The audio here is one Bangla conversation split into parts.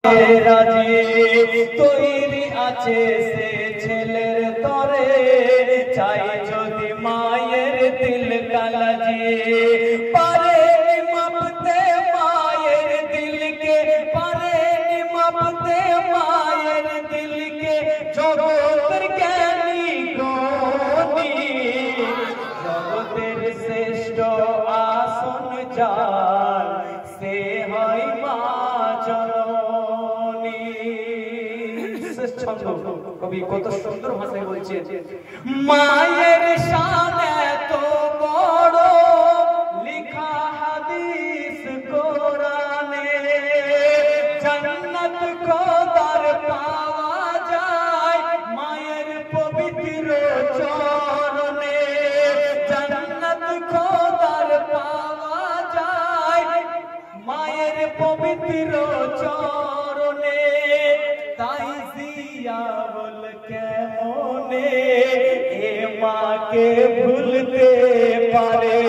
রাজি তৈরি আছে সে ছেলের তরে, চাই যদি মায়ের দিল কালাজি। পারে মাপতে মায়ের দিলকে, পারে মাপতে মায়ের দিলকে, জগতের জ্ঞানী গুণী, জগতের শ্রেষ্ঠ আসন যার সে হয় মা জননী। কবি কত সুন্দর ভাষায় বলছে, মায়ের শান এত বড় লিখা হাদিস কোরআনে, জান্নাত খোদার পাওয়া যায় মায়ের পবিত্র চরণে, জান্নাত খোদার পাওয়া যায় মায়ের পবিত্র চরণে। তাই জিয়া বল কেমনে এ মাকে ভুলতে পারে,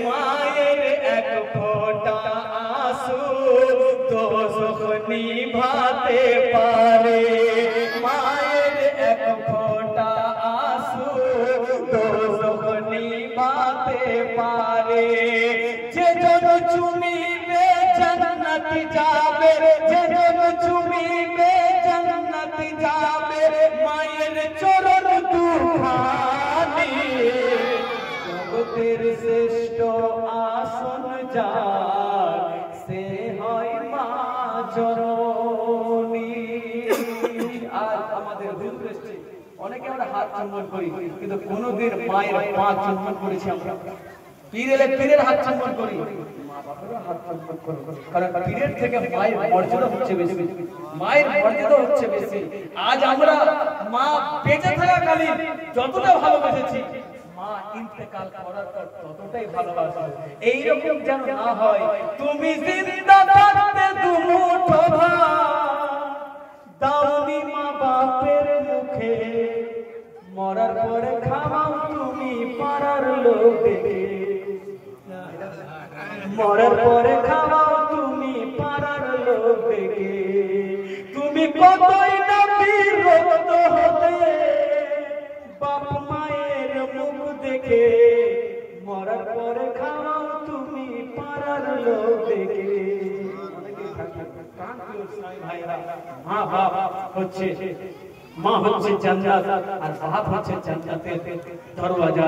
মায়ের এক ফোঁটা আঁসু দোজখ নিভাতে পারে, মায়ের এক ফোঁটা আঁসু দোজখ নিভাতে পারে। যে জন চুমিবে জান্নাত যাবে, যে জন চুমিবে জান্নাত যাবে, মায়ের চরণ দুখানি, জগতের শ্রেষ্ঠ আসন যার সে হয় মা জননী। আর আমাদের হুজুর এসেছে, অনেকে আমরা হাত চুম্বন করি, কিন্তু কোনোদিন মায়ের পা চুম্বন করেছি আমরা? পীর এলে পীরের হাত চুম্বন করি, মা বাবারও হাত চুম্বন করি, কারণ পীরের থেকে মায়ের মর্যাদা হচ্ছে বেশি, মায়ের মর্যাদা হচ্ছে বেশি। আজ আমরা মা বেঁচে থাকাকালীন যতটা ভালোবেসেছি, মা ইন্তেকাল করার পর ততটাই ভালোবাসবো। এইরকম যেন না হয়, তুমি জিন্দা থাকতে দুমুঠো ভাত দাওনি মা বাপের মুখে, মরার পরে খাওয়াও তুমি পাড়ার লোককে, মরার পরে খাওয়াও তুমি পাড়ার লোককে। তুমি কতই না বিরক্ত হতে বাপ মায়ের মুখ দেখে, মরার পরে খাওয়াও তুমি পাড়ার লোককে। মা বাপ হচ্ছে, মা হচ্ছে জান্নাত, আর বাপ হচ্ছে জান্নাতের দরওয়াজা,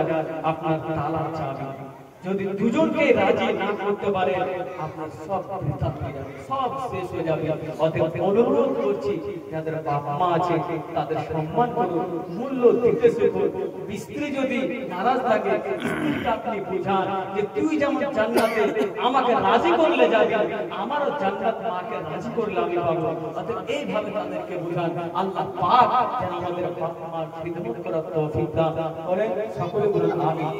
আপনার তালার চাবি। যদি দুজনকে রাজি না করতে পারে, আপনার সব বৃথা হয়ে যাবে, সব শেষ হয়ে যাবে। অতএব অনুরোধ করছি, যাদের বাবা মা আছে তাদের সম্মান করুন, মূল্য দিতে শিখুন। স্ত্রী যদি নারাজ থাকে, স্ত্রীকে আপনি বুঝান যে তুই যেমন জান্নাতে আমাকে রাজি করলে যাবি, আমারও জান্নাত মাকে রাজি করলে আমি পাবো। অতএব এইভাবে তাদেরকে বুঝান। আল্লাহ পাক যেন আমাদের বাবা মার খিদমত করার তৌফিক দান করেন। সকলে বলুন আমিন।